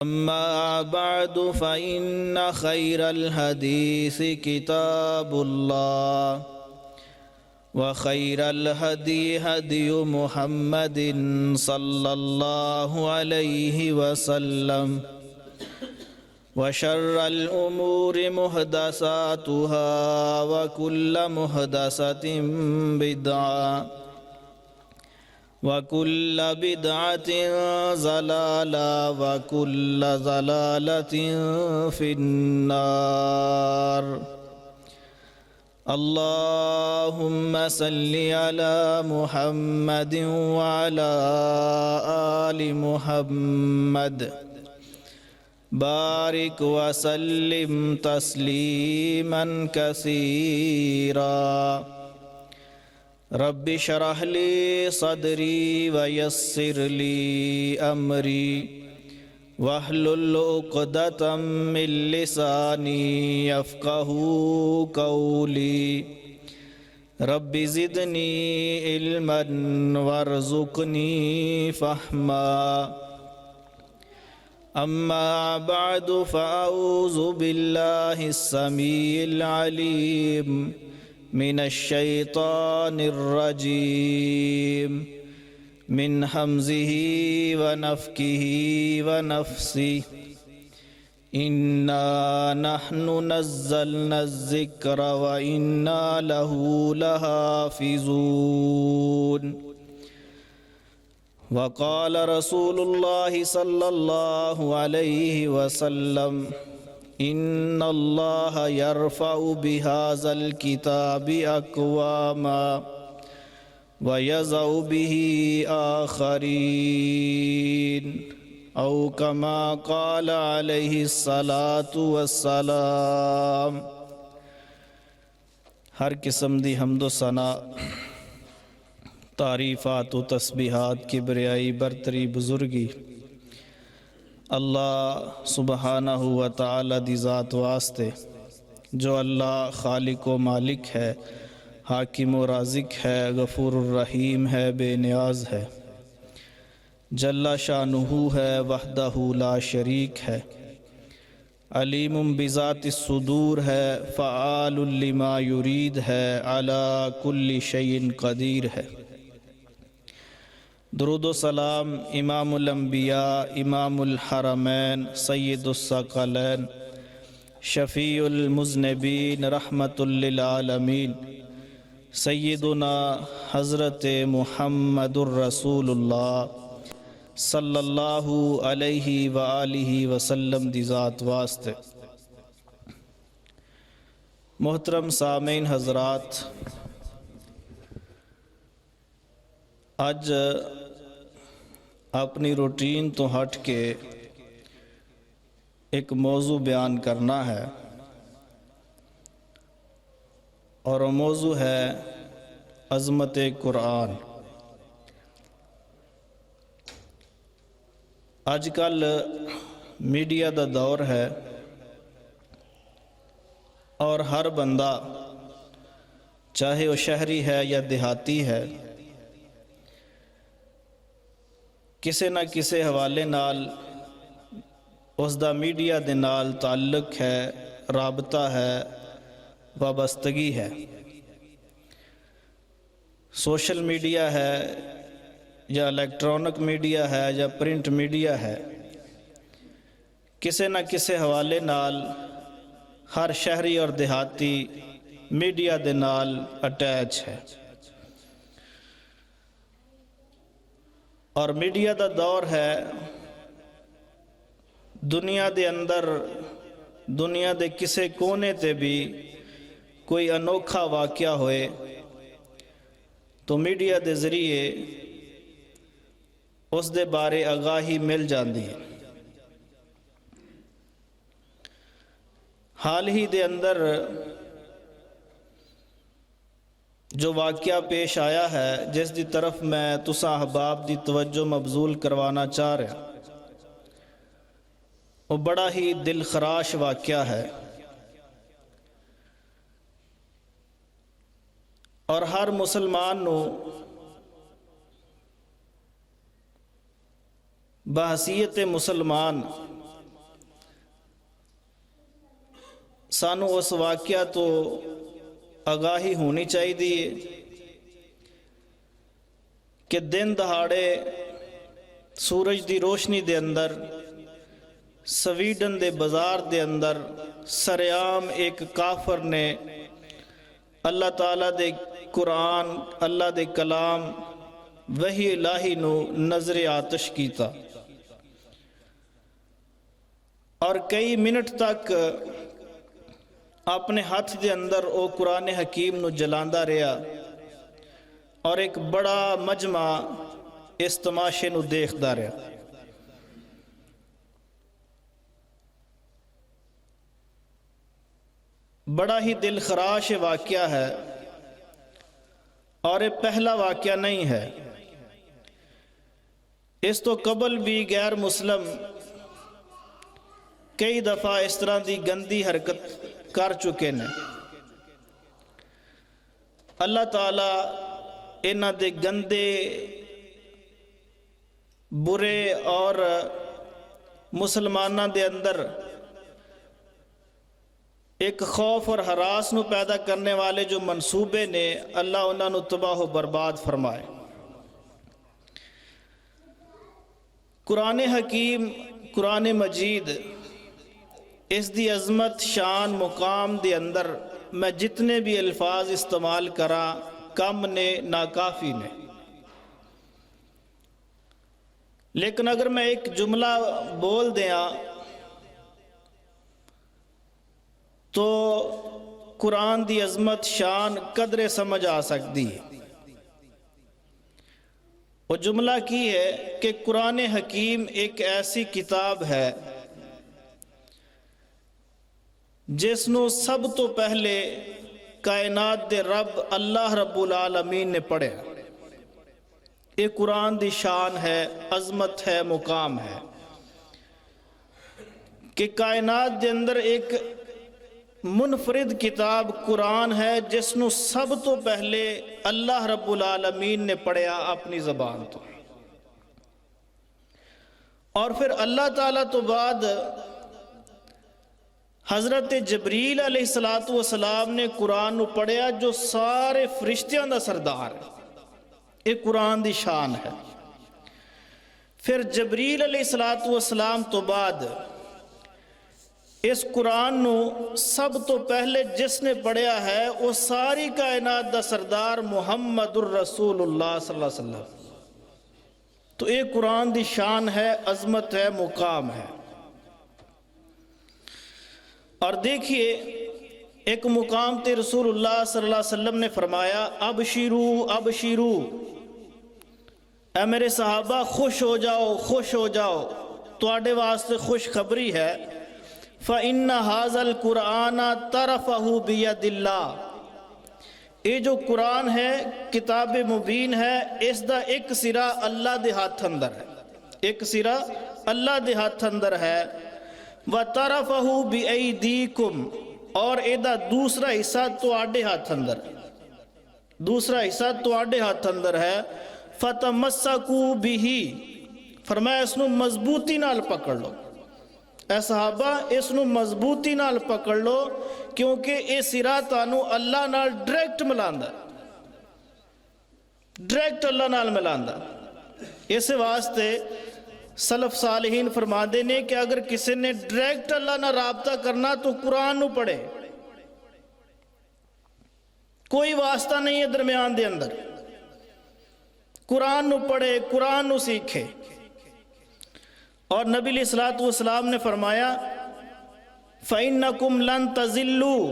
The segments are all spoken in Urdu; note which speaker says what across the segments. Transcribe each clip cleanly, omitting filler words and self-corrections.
Speaker 1: أما بعد فإن خير الحديث كتاب الله وخير الهدي هدي محمد صلى الله عليه وسلم وشر الأمور محدثاتها وكل محدثة بدعة وكل بدعة ضلالة وكل ضلالة في النار. اللهم صل على محمد وعلى آل محمد بارك وسلم تسليما كثيرا. رب اشرح لي صدري ويسر لي أمري واحلل عقدة من لساني يفقهوا قولي. رب زدني علما وارزقني فهما. أما بعد فأعوذ بالله السميع العليم من الشيطان الرجيم من همزه ونفكه ونفسه. إنا نحن نزلنا الذكر وإنا له لحافظون. وقال رسول الله صلى الله عليه وسلم إن الله يرفع بهذا الكتاب أقواما ويضع به آخرين أو كما قال عليه الصلاة والسلام. ہر قسم دی حمد و ثنا، تعریفات و تسبیحات، کبریائی، برتری، بزرگی اللہ سبحانہ و تعالی دی ذات واسطے جو اللہ خالق و مالک ہے، حاکم و رازق ہے، غفور الرحیم ہے، بے نیاز ہے، جل شانہ ہے، وحدہ لا شریک ہے، علیم بذات الصدور ہے، فعال لما یرید ہے، علی کل شیء قدیر ہے. درود و سلام امام الانبیاء، امام الحرمین، سید الثقلین، شفیع المذنبین، رحمت للعالمین، سیدنا حضرت محمد الرسول اللہ صلی اللہ علیہ وآلہ وسلم دی ذات واسطے. محترم سامعین حضرات، اج اپنی روٹین تو ہٹ کے ایک موضوع بیان کرنا ہے، اور وہ موضوع ہے عظمت قرآن. اج کل میڈیا دا دور ہے اور ہر بندہ چاہے وہ شہری ہے یا دیہاتی ہے، کسے نہ کسے حوالے نال اس دا میڈیا دے نال تعلق ہے، رابطہ ہے، وابستگی ہے. سوشل میڈیا ہے یا الیکٹرانک میڈیا ہے یا پرنٹ میڈیا ہے، کسے نہ کسے حوالے نال ہر شہری اور دیہاتی میڈیا دے نال اٹیچ ہے. اور میڈیا دا دور ہے، دنیا دے اندر، دنیا دے کسے کونے تے بھی کوئی انوکھا واقعہ ہوئے تو میڈیا دے ذریعے اس دے بارے آگاہی مل جاندی ہے. حال ہی دے اندر جو واقعہ پیش آیا ہے، جس دی طرف میں تساں احباب دی توجہ مبذول کروانا چاہ رہا، وہ بڑا ہی دل خراش واقعہ ہے. اور ہر مسلمان نو بحیثیت مسلمان سانو اس واقعہ تو آگاہی ہونی چاہیے کہ دن دہاڑے سورج دی روشنی دے اندر سویڈن دے بازار دے اندر سریعام ایک کافر نے اللہ تعالیٰ دے قرآن، اللہ دے کلام، وحی الہی نو نظر آتش کیتا اور کئی منٹ تک اپنے ہاتھ دے اندر او قرآن حکیم نو جلاندا رہا اور ایک بڑا مجمع اس تماشے نو دیکھدا رہا۔ بڑا ہی دل خراش واقعہ ہے اور یہ پہلا واقعہ نہیں ہے، اس تو قبل بھی غیر مسلم کئی دفعہ اس طرح دی گندی حرکت کر چکے ہیں۔ اللہ تعالیٰ انہاں دے گندے برے اور مسلمانوں دے اندر ایک خوف اور ہراس نو پیدا کرنے والے جو منصوبے نے، اللہ انہاں نو تباہ و برباد فرمائے۔ قرآن حکیم، قرآن مجید، اس دی عظمت، شان، مقام دے اندر میں جتنے بھی الفاظ استعمال کرا کم نے ناکافی نے، لیکن اگر میں ایک جملہ بول دیاں تو قرآن دی عظمت، شان، قدر سمجھ آ سکتی ہے۔ وہ جملہ کی ہے کہ قرآن حکیم ایک ایسی کتاب ہے جس نو سب تو پہلے کائنات دے رب اللہ رب العالمین نے پڑھا۔ یہ قرآن دی شان ہے، عظمت ہے، مقام ہے کہ کائنات دے اندر ایک منفرد کتاب قرآن ہے جس نو سب تو پہلے اللہ رب العالمین نے پڑھا اپنی زبان تو، اور پھر اللہ تعالیٰ تو بعد حضرت جبریل علیہ السلام نے قرآن نو پڑھیا جو سارے فرشتیاں دا سردار ہے۔ یہ قرآن دی شان ہے۔ پھر جبریل علیہ السلام تو بعد اس قرآن نو سب تو پہلے جس نے پڑھیا ہے وہ ساری کائنات دا سردار محمد الرسول اللہ صلی اللہ علیہ وسلم۔ تو یہ قرآن دی شان ہے، عظمت ہے، مقام ہے۔ اور دیکھیے ایک مقام تے رسول اللہ صلی اللہ علیہ وسلم نے فرمایا ابشرو ابشرو، اے میرے صحابہ خوش ہو جاؤ، خوش ہو جاؤ، تواڈے واسطے خوش خبری ہے۔ فَإِنَّ هَذَا الْقُرْآنَ طَرَفَهُ بِيَدِ اللَّهِ، یہ جو قرآن ہے کتاب مبین ہے، اس دا ایک سرا اللہ دے ہاتھ اندر ہے، ایک سرا اللہ دے ہاتھ اندر ہے۔ وَطَرَفَهُ بِأَيْدِيكُمْ، اور ایدہ دوسرا حصہ تو آڈے ہاتھ اندر ہے، دوسرا حصہ تو آڈے ہاتھ اندر ہے۔ فَتَمَسَّكُوا بِهِ، فرمایا اس نو مضبوطی نال پکڑ لو، اے صحابہ اس نو مضبوطی نال پکڑ لو، کیونکہ اے سرا تانو اللہ نال ڈائریکٹ ملاندا ہے، ڈائریکٹ اللہ نال ملاندا۔ اس واسطے سلف صالحین فرماندے نے کہ اگر کسی نے ڈائریکٹ اللہ نال رابطہ کرنا تو قرآن نو پڑھے، کوئی واسطہ نہیں ہے درمیان دے اندر، قرآن نو پڑھے، قرآن نو سیکھے۔ اور نبی علیہ السلام نے فرمایا فَإِنَّكُمْ لَن تَزِلُّوا،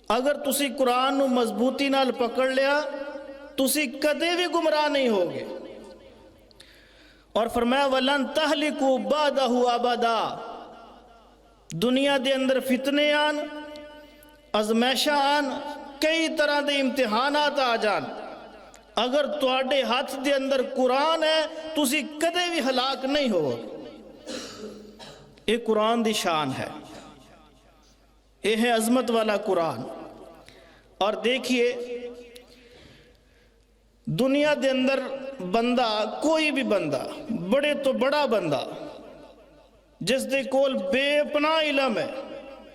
Speaker 1: اگر تسی قرآن نو مضبوطی نال پکڑ لیا تسی کدے بھی گمراہ نہیں ہوگے۔ اور فرمایا وَلَن تَحْلِكُوا بَعْدَهُ أَبَدًا، دنیا دے اندر فتنے آن، ازمیشہ آن، کئی طرح دے امتحانات آ جان، اگر تواڈے ہاتھ دے اندر قرآن ہے تسی کدے بھی ہلاک نہیں ہو۔ یہ قرآن دی شان ہے، یہ ہے عظمت والا قرآن۔ اور دیکھیے دنیا دے اندر بندہ، کوئی بھی بندہ، بڑے تو بڑا بندہ جس دے کول بے پناہ علم ہے،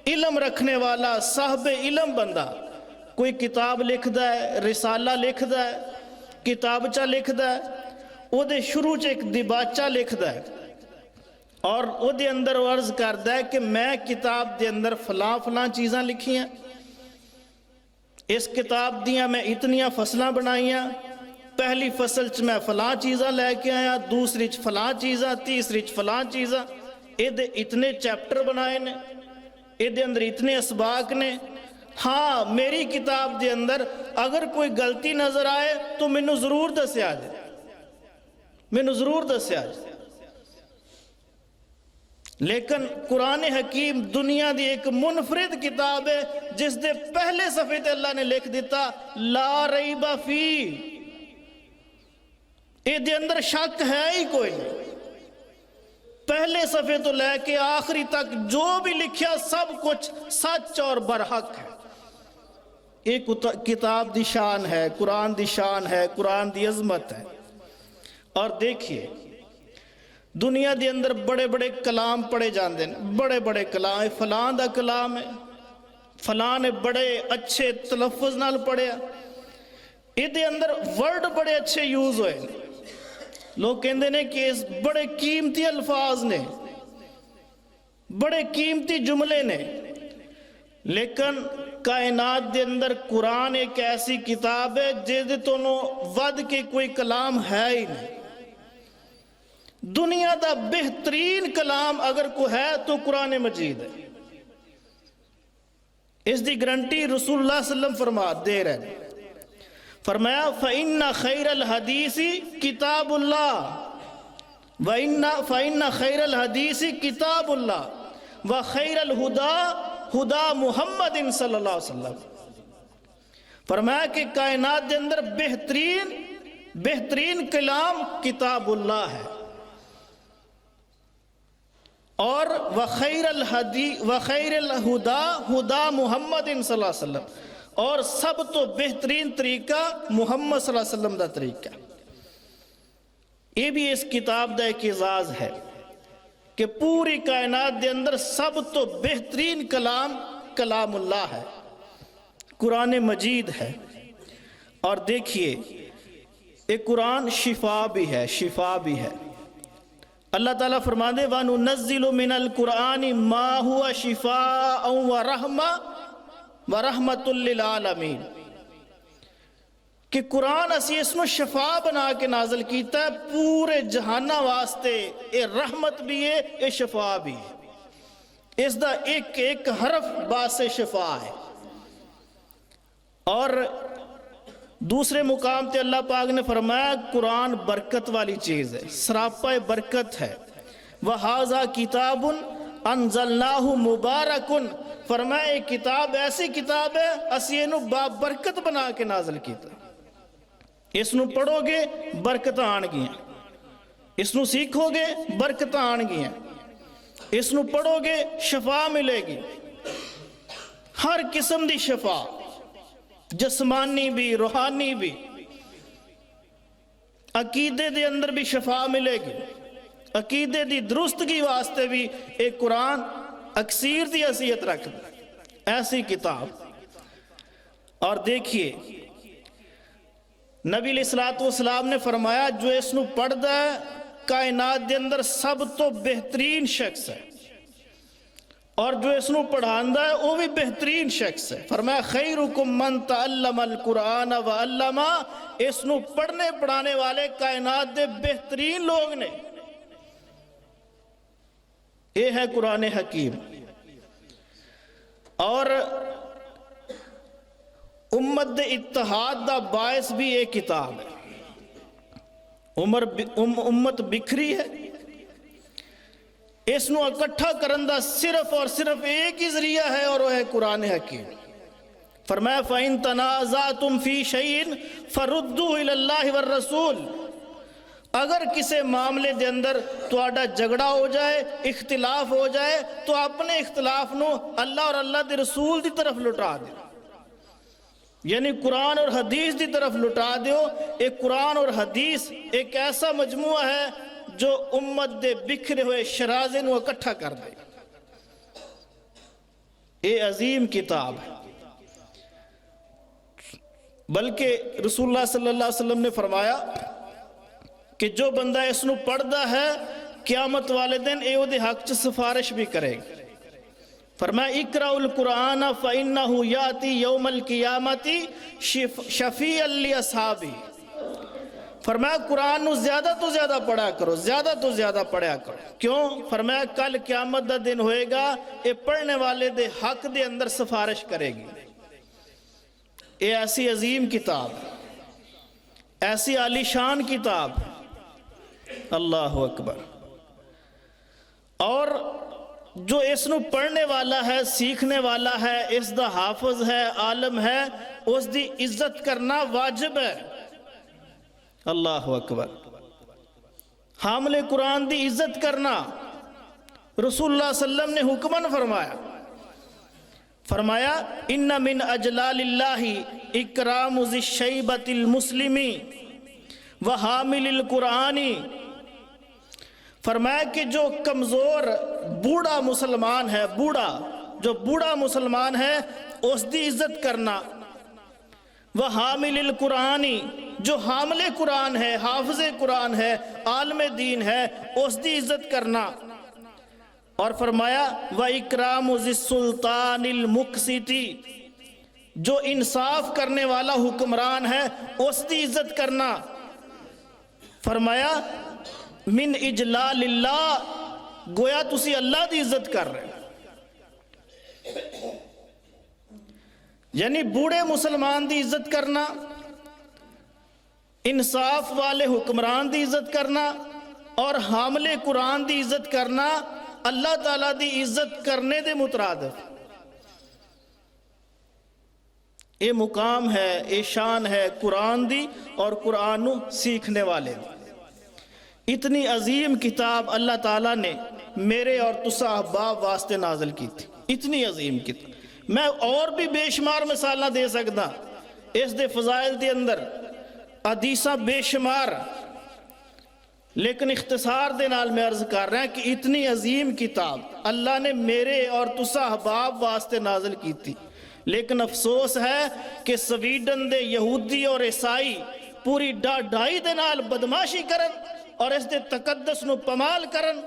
Speaker 1: علم رکھنے والا صاحب علم بندہ کوئی کتاب لکھدا ہے، رسالہ لکھدا ہے، کتابچہ لکھدا ہے، وہ دے شروع چ ایک دیباچہ لکھدا ہے اور وہ دے اندر عرض کردا ہے کہ میں کتاب دے اندر فلاں فلاں چیزاں لکھی ہیں، اس کتاب دیاں میں اتنیاں فصلاں بنائیاں، پہلی فصل چ میں فلاں چیزاں لے کے آیا، دوسری چ فلاں چیزاں، تیسری چ فلاں چیزاں، اے دے اتنے چیپٹر بنائے نے، اے دے اندر اتنے اسباق نے۔ ہاں میری کتاب دے اندر اگر کوئی غلطی نظر آئے تو مینوں ضرور دسیا جائے، مینوں ضرور دسیا جائے۔ لیکن قرآن حکیم دنیا دی ایک منفرد کتاب ہے جس دے پہلے صفحے تے اللہ نے لکھ دیتا لا ریب فی، اے دے اندر شک ہے ہی کوئی نہیں، پہلے صفحے تو لے کے آخری تک جو بھی لکھیا سب کچھ سچ اور برحق ہے۔ ایک کتاب دی شان ہے، قرآن دی شان ہے، قرآن دی عظمت ہے۔ اور دیکھیے دنیا دے اندر بڑے بڑے کلام پڑھے جاندے ہیں، بڑے بڑے کلام، فلاں دا کلام ہے، فلاں نے بڑے اچھے تلفظ نال پڑھیا، اے دے اندر ورڈ بڑے اچھے یوز ہوئے، لوگ کہندے نے کہ اس بڑے قیمتی الفاظ نے، بڑے قیمتی جملے نے، لیکن کائنات دے اندر قرآن ایک ایسی کتاب ہے جس دے تونوں ود کے کوئی کلام ہے ہی نہیں۔ دنیا دا بہترین کلام اگر کوئی ہے تو قرآن مجید ہے، اس دی گارنٹی رسول اللہ صلی اللہ علیہ وسلم فرما دے رہے ہیں، فرمایا فَإِنَّ خَيْرَ الْحَدِيثِ كِتَابُ اللَّهِ فَإِنَّ خَيْرَ الْحَدِيثِ كِتَابُ اللَّهِ وَخَيْرَ الْهُدَى خدا محمد صلی اللہ علیہ وسلم، فرمایا کہ کائنات دے اندر بہترین کلام کتاب اللہ ہے، اور وخیر الہدا ہدا محمد صلی اللہ علیہ وسلم، اور سب تو بہترین طریقہ محمد صلی اللہ علیہ وسلم دا طریقہ۔ یہ بھی اس کتاب دا ایک اعزاز ہے کہ پوری کائنات دے اندر سب تو بہترین کلام اللہ ہے، قرآن مجید ہے۔ اور دیکھیے ایک قرآن شفا بھی ہے، شفا بھی ہے۔ اللہ تعالیٰ فرماتے وَنُنَزِّلُ مِنَ الْقُرْآنِ مَا هُوَ شِفَاءً وَرَحْمَةٌ لِّلْعَالَمِينَ، کہ قرآن اسی اس میں شفا بنا کے نازل کیتا ہے پورے جہانہ واسطے، اے رحمت بھی ہے، اے شفا بھی ہے، اس دا ایک ایک حرف باعث شفا ہے۔ اور دوسرے مقام تے اللہ پاک نے فرمایا قرآن برکت والی چیز ہے، سراپا برکت ہے۔ وَهَذَا كِتَابٌ أَنزَلْنَاهُ مُبَارَكٌ، فرمایا ایک کتاب ایسی کتاب ہے اسی انہوں بابرکت بنا کے نازل کیتا، اس نو پڑھو گے برکت آن گیا، اس نو سیکھو گے برکت آن گیا، اس نو پڑھو گے شفا ملے گی، ہر قسم دی شفا، جسمانی بھی روحانی بھی، عقیدے دے اندر بھی شفا ملے گی، عقیدے دی درستگی واسطے بھی ایک قرآن اکثیر دی حیثیت رکھ ایسی کتاب۔ اور دیکھیے نبی علیہ السلام نے فرمایا جو اس نو پڑھدا ہے کائنات دے اندر سب تو بہترین شخص ہے، اور جو اس نو پڑھاندا ہے وہ بھی بہترین شخص ہے۔ فرمایا خیرکم من تعلم القرآن وعلمہ، اس نو پڑھنے پڑھانے والے کائنات دے بہترین لوگ نے۔ یہ ہے قرآن حکیم، اور امت دے اتحاد دا باعث بھی ایک کتاب ہے۔ امت بکھری ہے، اس نو اکٹھا کرن دا صرف اور صرف ایک ہی ذریعہ ہے اور وہ ہے قرآن حکیم۔ فرمایا فَإِن تَنَازَعْتُمْ فِي شَيْءٍ فَرُدُّوهُ إِلَى اللَّهِ وَالرَّسُولِ، اگر کسی معاملے دے اندر تہاڈا جھگڑا ہو جائے، اختلاف ہو جائے، تو اپنے اختلاف نو اللہ اور اللہ دے رسول دی طرف لٹا دے، یعنی قرآن اور حدیث دی طرف لٹا دیو۔ ایک قرآن اور حدیث ایک ایسا مجموعہ ہے جو امت دے بکھرے ہوئے شرازے نو اکٹھا کر دے۔ یہ عظیم کتاب ہے، بلکہ رسول اللہ صلی اللہ علیہ وسلم نے فرمایا کہ جو بندہ اس نو پڑھدا ہے قیامت والے دن اے دے حق چ سفارش بھی کرے گا۔ فرمایا اقرأ القرآن فإنہ یاتی یوم القیامت شفیعا لاصحابہ۔ فرمایا قرآن نو زیادہ تو زیادہ پڑھا کرو، زیادہ تو زیادہ پڑھا کرو۔ کیوں؟ فرمایا کل قیامت دا دن ہوئے گا، اے پڑھنے والے دے حق دے اندر سفارش کرے گی۔ اے ایسی عظیم کتاب، ایسی عالی شان کتاب، اللہ اکبر۔ اور جو اس نو پڑھنے والا ہے، سیکھنے والا ہے، اس دا حافظ ہے، عالم ہے، اس دی عزت کرنا واجب ہے۔ اللہ اکبر۔ حامل قرآن دی عزت کرنا رسول اللہ صلی اللہ علیہ وسلم نے حکماً فرمایا ان من اجلال اللہ اکرام ذی الشیبۃ المسلم وحامل القرآن۔ فرمایا کہ جو کمزور بوڑھا مسلمان ہے، جو بوڑھا مسلمان ہے اس دی عزت کرنا، وحامل القرآن، جو حامل قرآن ہے، حافظ قرآن ہے، عالم دین ہے، اس دی عزت کرنا۔ اور فرمایا وَإِكْرَامُ ذِي السُّلْطَانِ الْمُقْسِطِ، جو انصاف کرنے والا حکمران ہے اس دی عزت کرنا۔ فرمایا من اجلال اللہ، گویا تسی اللہ دی عزت کر رہے، یعنی بوڑھے مسلمان دی عزت کرنا، انصاف والے حکمران دی عزت کرنا اور حامل قرآن دی عزت کرنا اللہ تعالیٰ دی عزت کرنے دے مترادف۔ یہ مقام ہے، یہ شان ہے قرآن دی اور قرآن نو سیکھنے والے دی۔ اتنی عظیم کتاب اللہ تعالیٰ نے میرے اور تسا احباب واسطے نازل کی تھی، اتنی عظیم کتاب۔ میں اور بھی بے شمار مثالہ دے سکتا، اس دے فضائل دے اندر حدیثاں بے شمار، لیکن اختصار دے نال میں عرض کر رہا ہے کہ اتنی عظیم کتاب اللہ نے میرے اور تسا احباب واسطے نازل کی تھی۔ لیکن افسوس ہے کہ سویڈن دے یہودی اور عیسائی پوری ڈائی دے نال بدماشی کرن اور اس دے تقدس نو پمال کرن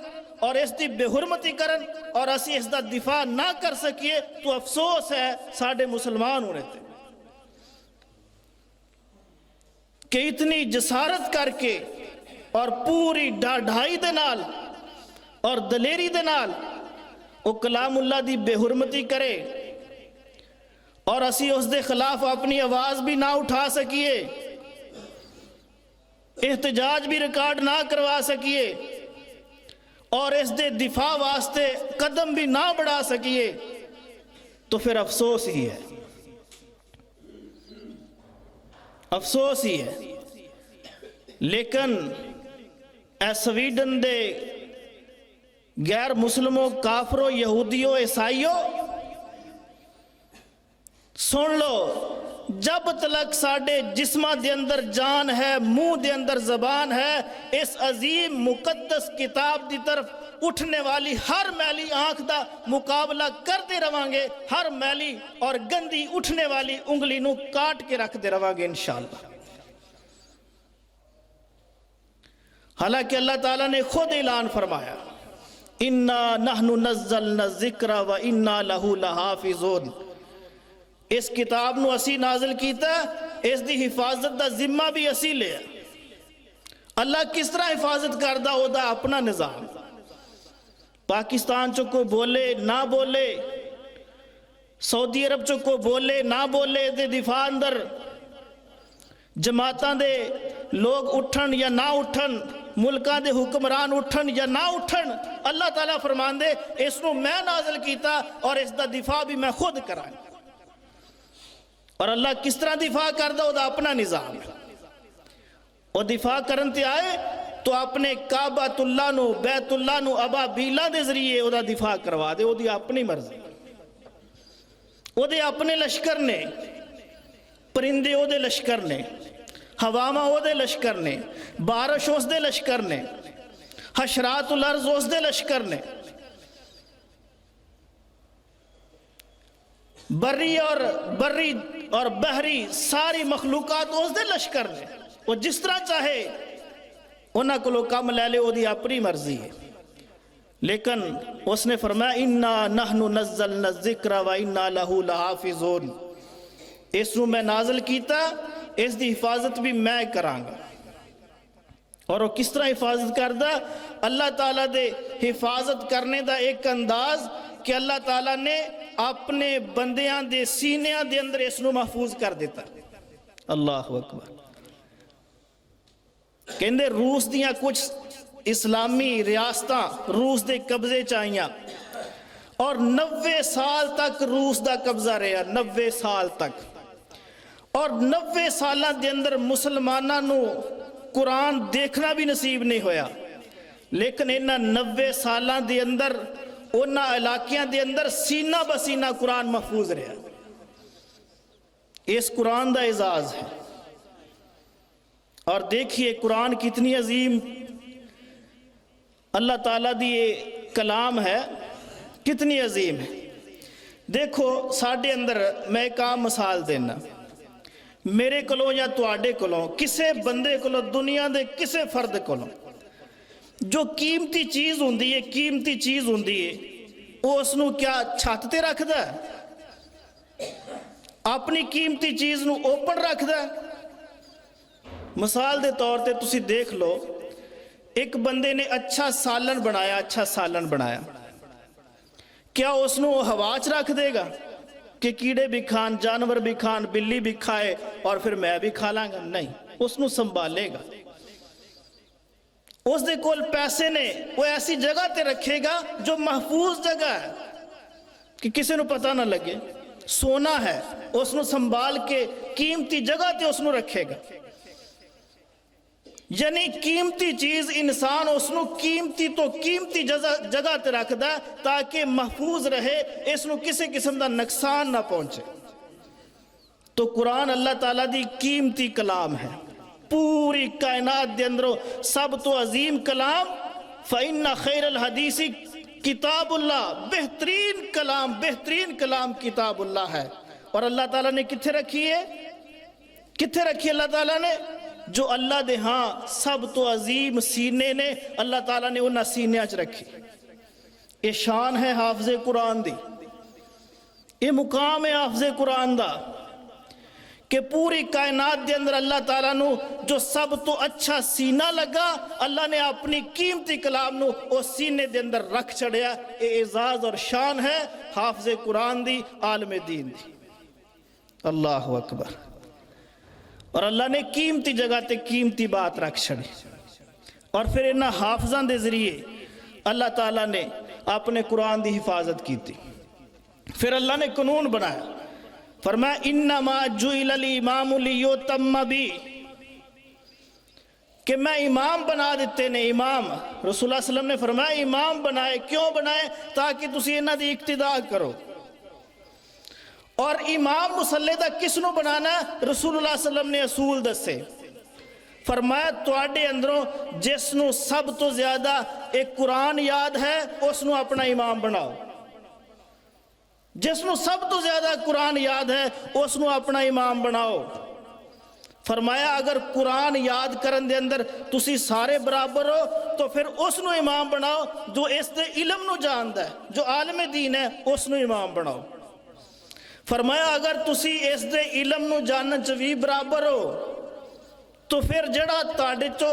Speaker 1: اور اس دی بے حرمتی کرن اور اسی اس دا دفاع نہ کر سکیے تو افسوس ہے ساڑھے مسلمان ہونے تھے کہ اتنی جسارت کر کے اور پوری ڈائی دے نال اور دلیری دے نال وہ کلام اللہ دی بے حرمتی کرے اور اسی اس دے خلاف اپنی آواز بھی نہ اٹھا سکیے، احتجاج بھی ریکارڈ نہ کروا سکیے اور اس دے دفاع واسطے قدم بھی نہ بڑھا سکیے تو پھر افسوس ہی ہے، افسوس ہی ہے۔ لیکن اے سویڈن دے غیر مسلموں، کافروں، یہودیوں، عیسائیوں، سن لو، جب تلک ساڑھے جسمہ دے اندر جان ہے، منہ دے اندر زبان ہے، اس عظیم مقدس کتاب دی طرف اٹھنے والی ہر میلی آنکھ دا مقابلہ کرتے روانگے، ہر میلی اور گندی اٹھنے والی انگلی نو کاٹ کے رکھ دے روانگے انشاءاللہ۔ حالانکہ اللہ تعالیٰ نے خود اعلان فرمایا اِنَّا نَحْنُ نَزَّلْنَا الذِّكْرَ وَإِنَّا لَهُ لَحَافِظُونَ۔ اس کتاب نو اسی نازل کیتا ہے، اس دی حفاظت دا ذمہ بھی اسی لے ہے۔ اللہ کس طرح حفاظت کردہ ہو دا اپنا نظام، پاکستان چو کو بولے نہ بولے، سعودی عرب چو کو بولے نہ بولے، دے دفاع اندر جماعتاں دے لوگ اٹھن یا نہ اٹھن، ملکان دے حکمران اٹھن یا نہ اٹھن، اللہ تعالیٰ فرمان دے اس نو میں نازل کیتا اور اس دا دفاع بھی میں خود کرائیں۔ اور اللہ کس طرح دفاع کردہ ہو دا اپنا نظام ہے، اور دفاع کرنتے آئے تو اپنے کعبۃ اللہ نو، بیت اللہ نو ابابیلہ دے ذریعے او دا دفاع کروا دے، او دی اپنی مرضی، او دے اپنے لشکر نے، پرندے او دے لشکر نے، ہواما او دے لشکر نے، بارش اس دے لشکر نے، حشرات الارض اس دے لشکر نے۔ بری اور بحری ساری مخلوقات اس دے لشکر نے، وہ جس طرح چاہے انہاں کو کم لے لے، وہ دی اپنی مرضی ہے، لیکن اس نے فرمایا انا نحن نزلنا الذکر و انا لہ لحافظون، اس نو میں نازل کیتا، اس دی حفاظت بھی میں کرانگا۔ اور وہ کس طرح حفاظت کردا؟ اللہ تعالیٰ دے حفاظت کرنے دا ایک انداز کہ اللہ تعالیٰ نے اپنے بندیاں دے سینیاں دے اندر اس نو محفوظ کر دیتا۔ اللہ اکبر۔ کہندے روس دیاں کچھ اسلامی ریاستاں روس دے قبضے چاہیاں، اور 90 سال تک روس دا قبضہ رہا، 90 سال تک، اور 90 سالاں دے اندر مسلماناں نو قرآن دیکھنا بھی نصیب نہیں ہویا، لیکن انہاں 90 سالاں دے اندر انہاں علاقیاں دے اندر سینہ بسینہ قرآن محفوظ رہا۔ اس قرآن دا اعزاز ہے۔ اور دیکھیے قرآن کتنی عظیم اللہ تعالیٰ دی یہ کلام ہے، کتنی عظیم ہے۔ دیکھو ساڈے اندر میں ایک عام مثال دینا، میرے کولوں یا تواڈے کولوں کسے بندے کولوں دنیا دے کسے فرد کولوں جو قیمتی چیز ہوندی ہے، قیمتی چیز ہوندی ہے، وہ اس نو کیا چھت تے رکھدا ہے؟ اپنی قیمتی چیز نو اوپن رکھدا ہے؟ مثال دے طور تے تسی دیکھ لو، ایک بندے نے اچھا سالن بنایا، اچھا سالن بنایا، کیا اس نو ہوا چ رکھ دے گا کہ کیڑے بھی کھان، جانور بھی کھان، بلی بھی کھائے اور پھر میں بھی کھا لاں گا؟ نہیں، اس نو سنبھالے گا۔ اس دے کول پیسے نے وہ ایسی جگہ تے رکھے گا جو محفوظ جگہ ہے کہ کسی نو پتہ نہ لگے۔ سونا ہے، اس نو سنبھال کے قیمتی جگہ تے اس نو رکھے گا۔ یعنی قیمتی چیز انسان اس نو قیمتی تو قیمتی جگہ تے رکھ دا تاکہ محفوظ رہے، اس نو کسی قسم دا نقصان نہ پہنچے۔ تو قرآن اللہ تعالیٰ دی قیمتی کلام ہے، پوری کائنات دے اندروں سب تو عظیم کلام۔ فَإِنَّ خَيْرَ الْحَدِيثِ کتاب اللہ، بہترین کلام کتاب اللہ ہے۔ اور اللہ تعالیٰ نے کتھے رکھی ہے؟ کتھے رکھی اللہ تعالیٰ نے؟ جو اللہ دے ہاں سب تو عظیم سینے نے اللہ تعالیٰ نے انہاں سینیاں چ رکھی۔ یہ شان ہے حافظ قرآن دی، یہ مقام ہے حافظ قرآن دا کہ پوری کائنات دے اندر اللہ تعالیٰ نو جو سب تو اچھا سینہ لگا، اللہ نے اپنی قیمتی کلام نو اس سینے دے اندر رکھ چڑھیا۔ یہ اعزاز اور شان ہے حافظ قرآن دی، عالم دین دی۔ اللہ اکبر۔ اور اللہ نے قیمتی جگہ تے قیمتی بات رکھ چھڑی، اور پھر انہاں حافظاں دے ذریعے اللہ تعالیٰ نے اپنے قرآن دی حفاظت کی تھی۔ پھر اللہ نے قانون بنایا، فرمایا انما جعل الامام لیتم بی، کہ میں امام بنا دیتے نے۔ امام رسول اللہ صلی اللہ علیہ وسلم نے فرمایا امام بنائے، کیوں بنائے؟ تاکہ تسی انہاں دی اقتداء کرو۔ اور امام مسلح دا کس نو بنانا ہے؟ رسول اللہ صلی اللہ علیہ وسلم نے اصول دسے، فرمایا تواڈے اندروں جس نو سب تو زیادہ ایک قرآن یاد ہے اس نو اپنا امام بناؤ، جس نو سب تو زیادہ قرآن یاد ہے اس نو اپنا امام بناؤ۔ فرمایا اگر قرآن یاد کرن دے اندر تسی سارے برابر ہو تو پھر اس نو امام بناؤ جو اس دے علم نو جاندا ہے، جو عالم دین ہے، اس نو امام بناؤ۔ فرمایا اگر تسی اس دے علم نو جانن چ وی برابر ہو تو پھر جڑا تاڑے چو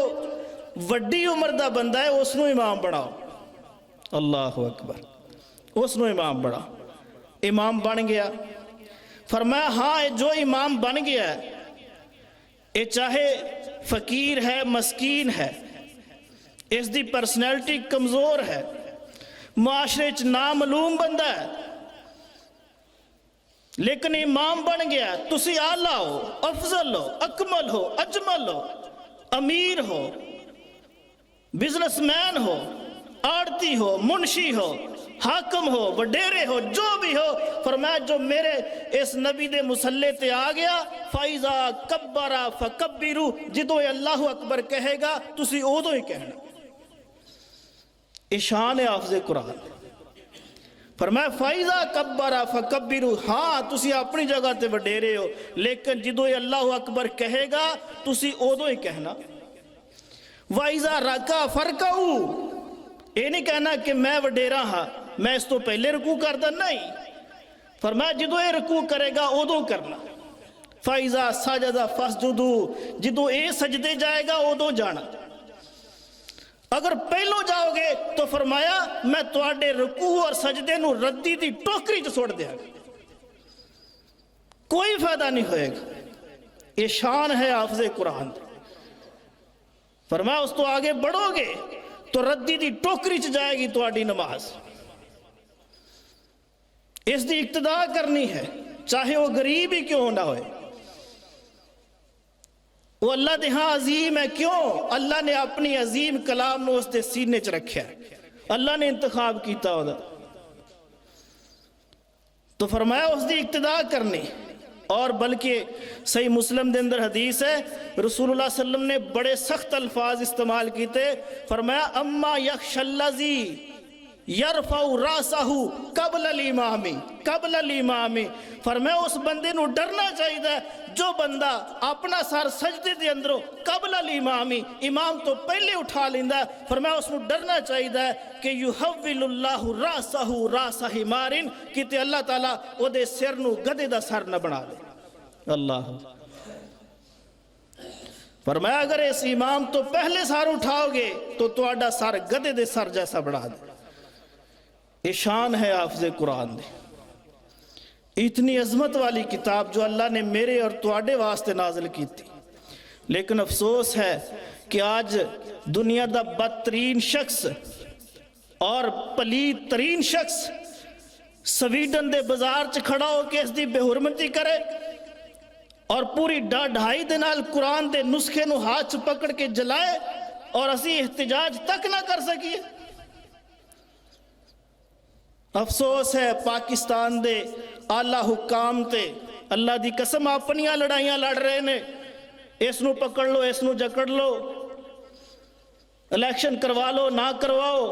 Speaker 1: وڈی عمر دا بندہ ہے اس نو امام بناؤ۔ اللہ اکبر، اس نو امام بناؤ۔ امام بن گیا۔ فرمایا ہاں جو امام بن گیا ہے یہ چاہے فقیر ہے، مسکین ہے، اس دی پرسنالٹی کمزور ہے، معاشرے چ نامعلوم بندہ ہے، لیکن امام بن گیا، تسی اعلیٰ ہو، افضل ہو، اکمل ہو، اجمل ہو، امیر ہو، بزنس مین ہو، آڑتی ہو، منشی ہو، حاکم ہو، وڈیرے ہو، جو بھی ہو، فرمایا جو میرے اس نبی دے مسلح تے آ گیا فَإِذَا كَبَّرَ فَكَبِّرُوا، جدو اللہ اکبر کہے گا تسی اودوں ہی کہنا۔ اشان ہے حافظ قرآن۔ فرمایا فائزہ کبرا فکبرو، ہاں تسی اپنی جگہ تے وڈیرے ہو، لیکن جدو یہ اللہ اکبر کہے گا تسی ادو ہی کہنا۔ وائزہ رکا فرکعو، یہ نہیں کہنا کہ میں وڈیرا ہاں میں اس تو پہلے رکوع کردا، نہیں، فرمایا جدو یہ رکوع کرے گا ادو کرنا۔ فائزہ سجدہ فسجدو، جدو یہ سجدے جائے گا ادو جانا۔ اگر پہلو جاؤ گے تو فرمایا میں تواڈے رکوع اور سجدے نو ردی دی ٹوکری چ سوڑ دیا گا، کوئی فائدہ نہیں ہوئے گا۔ یہ شان ہے حافظ قرآن۔ فرمایا اس تو آگے بڑھو گے تو ردی دی ٹوکری چ جائے گی تواڈی نماز، اس دی اقتدا کرنی ہے چاہے وہ غریب ہی کیوں نہ ہوئے۔ وہ اللہ دے ہاں عظیم ہے، کیوں؟ اللہ نے اپنی عظیم کلام نو اس دے سینے چ رکھیا ہے، اللہ نے انتخاب کیتا ہوگا، تو فرمایا اس دی اقتدا کرنی۔ اور بلکہ صحیح مسلم دے اندر حدیث ہے، رسول اللہ صلی اللہ علیہ وسلم نے بڑے سخت الفاظ استعمال کیتے، فرمایا اما یخش الذی یرفع راسہ قبل الامام، قبل الامام، فرمایا اس بندے نو ڈرنا چاہیے جو بندہ اپنا سر سجدے دے اندروں قبل الامام، امام تو پہلے اٹھا لیندا، فرمایا اس نو ڈرنا چاہیے کہ یحول اللہ راسہ راس حمار، کہ اللہ تعالیٰ او دے سر نو گدے دا سر نہ بنا دے۔ اللہ فرمایا اگر اس امام تو پہلے سر اٹھاؤ گے تو تواڈا سر گدے دے سر جیسا بنا دے۔ یہ شان ہے حافظ قرآن دے، اتنی عظمت والی کتاب جو اللہ نے میرے اور تواڈے واسطے نازل کی تھی۔ لیکن افسوس ہے کہ آج دنیا دا بدترین شخص اور پلید ترین شخص سویڈن دے بازار چ کھڑا ہو کے اس دی بے حرمتی کرے اور پوری ڈھائی دے نال قرآن دے نسخے نو ہاتھ پکڑ کے جلائے اور اسی احتجاج تک نہ کر سکیے۔ افسوس ہے پاکستان دے اعلی حکام تے اللہ دی قسم اپنیاں لڑائیاں لڑ رہے نے، اس نو پکڑ لو اس نو جکڑ لو، الیکشن کروا لو نہ کرواؤ،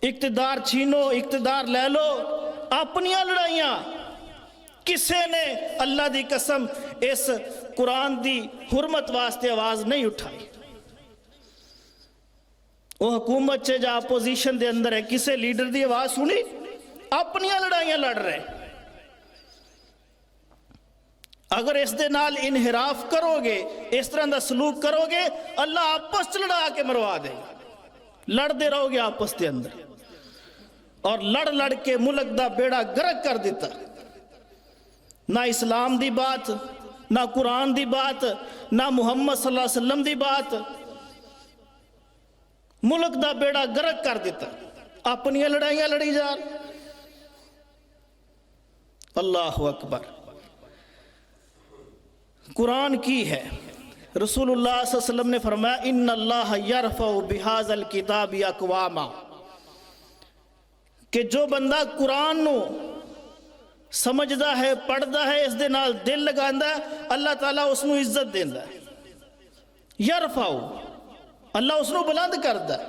Speaker 1: اقتدار چھینو اقتدار لے لو، اپنیاں لڑائیاں۔ کسے نے اللہ دی قسم اس قرآن دی حرمت واسطے آواز نہیں اٹھائی؟ وہ حکومت چھے جا اپوزیشن دے اندر ہے، کسے لیڈر دی آواز سنی؟ اپنیاں لڑائیاں لڑ رہے۔ اگر اس دے نال انحراف کرو گے، اس طرح دا سلوک کرو گے، اللہ آپس لڑا کے مروا دے گا، لڑ دے رہو گے آپس دے اندر، اور لڑ لڑ کے ملک دا بیڑا گرک کر دیتا۔ نہ اسلام دی بات، نہ قرآن دی بات، نہ محمد صلی اللہ علیہ وسلم دی بات، ملک دا بیڑا گرک کر دیتا، اپنی لڑائیاں لڑی جا۔ اللہ اکبر۔ قرآن کی ہے، رسول اللہ صلی اللہ علیہ وسلم نے فرمایا ان اللہ یرفع بہذا الکتاب اقواما، کہ جو بندہ قرآن نو سمجھدا ہے پڑھدا ہے اس دے نال دل لگاندا ہے، اللہ تعالیٰ اس نو عزت دیندا ہے۔ یرفع، اللہ اس نو بلند کردا ہے،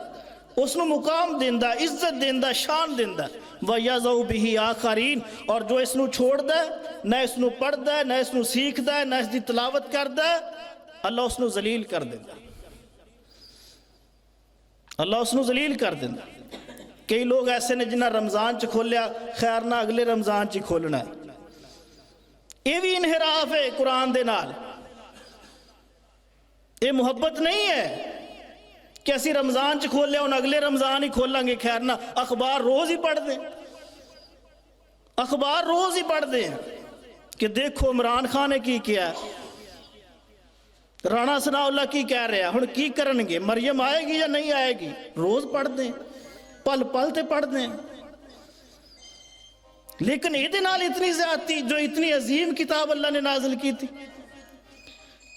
Speaker 1: اس نو مقام دیندا، عزت دیندا، شان دیندا۔ وَيَضَعُ بِهِ آخَرِينَ، اور جو اس نو چھوڑدا ہے، نہ اس نو پڑھدا ہے، نہ اس نو سیکھدا ہے، نہ اس دی تلاوت کردا ہے، اللہ اس نو ذلیل کر دیندا، اللہ اس نو ذلیل کر دیندا۔ کئی لوگ ایسے نے جنہاں رمضان چ کھولیا، خیر نہ اگلے رمضان چ کھولنا ہے، یہ بھی انحراف ہے قرآن دے نال۔ یہ محبت نہیں ہے کہ اسی رمضان چ کھولیا ہوں اگلے رمضان ہی کھولاں گے، خیر نہ اخبار روز ہی پڑھ دیں، اخبار روز ہی پڑھ دیں کہ دیکھو عمران خان نے کی کیا ہے، رانا ثناء اللہ کی کہہ رہے ہیں، ہن کی کرنگے، مریم آئے گی یا نہیں آئے گی، روز پڑھ دیں، پل پل تے پڑھ دیں۔ لیکن یہ نال اتنی زیادتی جو اتنی عظیم کتاب اللہ نے نازل کی تھی،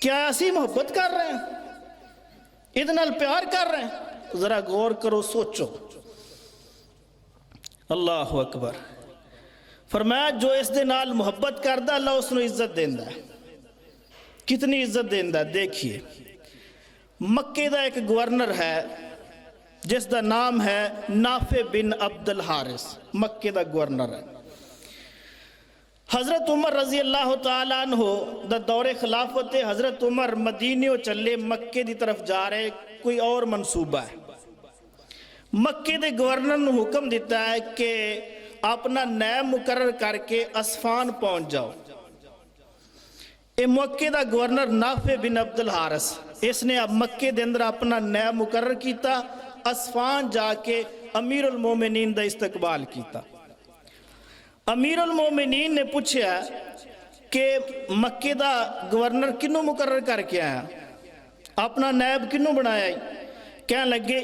Speaker 1: کیا ایسی محبت کر رہے ہیں، یہ نال پیار کر رہے ہیں؟ ذرا غور کرو، سوچو۔ اللہ اکبر۔ فرمایا جو اس دے نال محبت کردہ اللہ اس نو عزت دیندہ ہے۔ کتنی عزت دیندہ ہے دیکھیے، مکے دا ایک گورنر ہے جس دا نام ہے نافع بن عبد الحارث، مکے دا گورنر ہے۔ حضرت عمر رضی اللہ تعالیٰ عنہ دا دور خلافت، حضرت عمر مدینیوں چلے مکے دی طرف جا رہے، کوئی اور منصوبہ ہے۔ مکے دے گورنر نے حکم دیتا ہے کہ اپنا نائب مقرر کر کے اسفان پہنچ جاؤ۔ اے مکے دا گورنر نافع بن عبد الحارث، اس نے اب مکے دے اندر اپنا نائب مقرر کیتا، اسفان جا کے امیر المومنین دا استقبال کیتا۔ امیر المومنین نے پوچھا کہ مکے دا گورنر کنوں مقرر کر کے آیا، اپنا نائب کنوں بنایا؟ کہنے لگے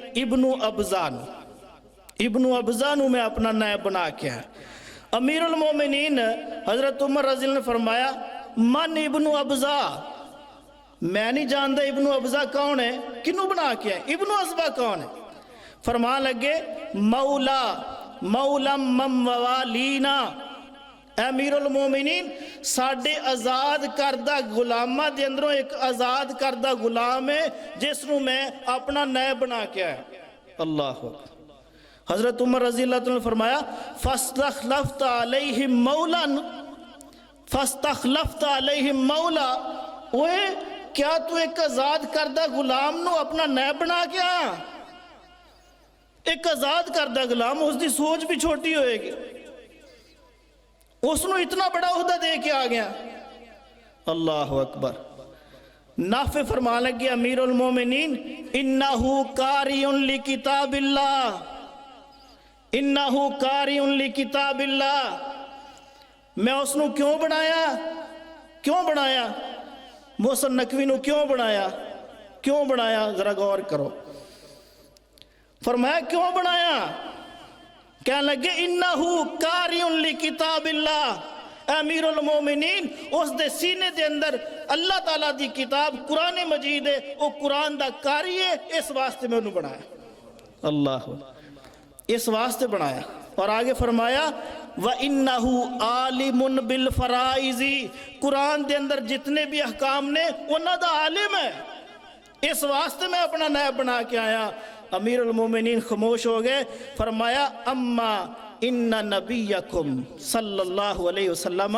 Speaker 1: ابن ابزانو میں اپنا نائب بنا کے آیا۔ امیر المومنین حضرت عمر رضی اللہ عنہ نے فرمایا من ابن ابزا، میں نہیں جانتا ابن ابزا کون ہے، کنوں بنا کے آئے؟ ابن ازبا کون ہے؟ فرما لگے مولا موالینا، اے امیر المومنین ساڑھے آزاد کردہ غلامہ دے اندروں ایک آزاد کردہ غلام ہے جس نو میں اپنا نائب بنا کے آیا۔ اللہ اکبر۔ حضرت عمر رضی اللہ عنہ نے فرمایا فاستخلفت علیہم مولا، اوے کیا تو ایک آزاد کردہ غلام نو اپنا نائب بنا کے آیا؟ ایک آزاد کردہ غلام، اس دی سوچ بھی چھوٹی ہوئے گی، اس نو اتنا بڑا عہدہ دے کے آ گیا۔ اللہ اکبر۔ نافع فرما لگے امیر المومنین انہو قاری لکتاب اللہ، انہو قاری لکتاب اللہ، میں اس نو کیوں بنایا محسن نقوی نو کیوں بنایا ذرا غور کرو۔ فرمایا کیوں بنایا؟ کہنے لگے انہو قاری لکتاب اللہ، امیر المومنین اس دے سینے دے اندر اللہ تعالیٰ دی کتاب قرآن مجید ہے، وہ قرآن دا قاری ہے، اس واسطے میں انہوں بنایا۔ اللہ، اس واسطے بنایا۔ اور آگے فرمایا وَإِنَّهُ عَالِمٌ بِالْفَرَائِزِ، قرآن دے اندر جتنے بھی احکام نے انہاں دا عالم ہے، اس واسطے میں اپنا نائب بنا کے آیا۔ امیر المومنین خاموش ہو گئے۔ فرمایا اما ان نبیکم صلی اللہ علیہ وسلم،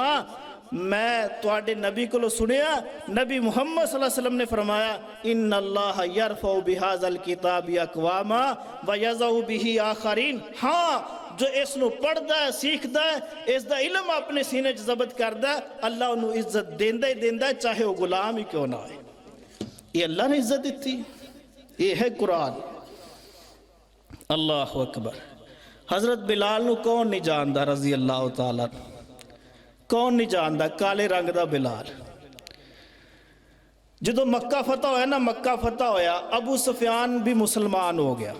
Speaker 1: میں تواڈے نبی کو سنیا، نبی محمد صلی اللہ علیہ وسلم نے فرمایا ان اللہ یرفع بہذا الکتاب اقواما ویضع بہ آخرین، ہاں جو اس نو پڑھدا ہے سیکھدا ہے اس دا علم اپنے سینے چ ضبط کردا ہے، اللہ انہوں عزت دیندا ہی دیندا ہے چاہے وہ غلام ہی کیوں نہ ہوئے۔ یہ اللہ نے عزت دیتی، یہ ہے قرآن۔ اللہ اکبر۔ حضرت بلال نو کون نہیں جاندا رضی اللہ تعالیٰ، کون نہیں جاندا؟ کالے رنگ دا بلال۔ جدو مکہ فتح ہویا نا، مکہ فتح ہویا، ابو سفیان بھی مسلمان ہو گیا۔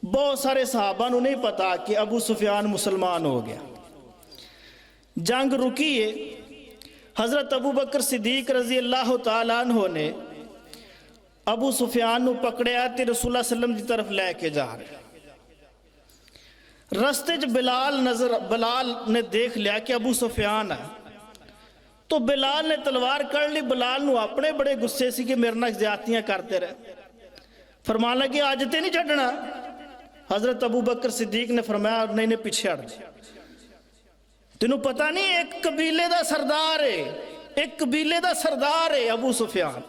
Speaker 1: بہت سارے صحابہ نو نہیں پتا کہ ابو سفیان مسلمان ہو گیا۔ جنگ رکی ہے، حضرت ابو بکر صدیق رضی اللہ تعالیٰ عنہ نے ابو سفیان نو پکڑیا تے رسول اللہ صلی اللہ علیہ وسلم دی طرف لے کے جا رہے۔ رستے جو بلال نے دیکھ لیا کہ ابو سفیان ہے، تو بلال نے تلوار کر لی۔ بلال نو اپنے بڑے غصے سی کہ میرے نال زیادتیاں کرتے رہے، فرمان لگے آج تے نہیں چھڈنا۔ حضرت ابو بکر صدیق نے فرمایا نہیں پیچھے ہٹ جا، تینوں پتہ نہیں ایک قبیلے دا سردار ہے، ایک قبیلے دا سردار ہے ابو سفیان۔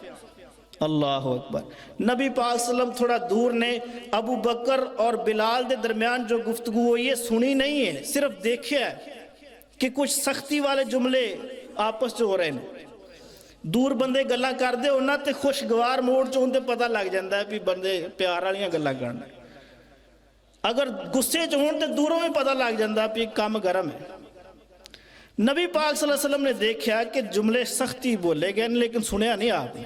Speaker 1: اللہ اکبر۔ نبی پاک صلی اللہ علیہ وسلم تھوڑا دور نے ابو بکر اور بلال دے درمیان جو گفتگو ہوئی ہے سنی نہیں ہے، صرف دیکھیا ہے کہ کچھ سختی والے جملے آپس جو ہو رہے ہیں۔ دور بندے گلاں کر دے انہاں تے خوشگوار موڑ چ ہون تے پتہ لگ جاندا ہے بھی بندے پیار والیاں گلاں کرن، اگر غصے چ ہون تے دوروں میں پتہ لگ جاندا بھی کام گرم ہے۔ نبی پاک صلی اللہ علیہ وسلم نے دیکھا کہ جملے سختی بولے گئے لیکن سنیا نہیں آتی۔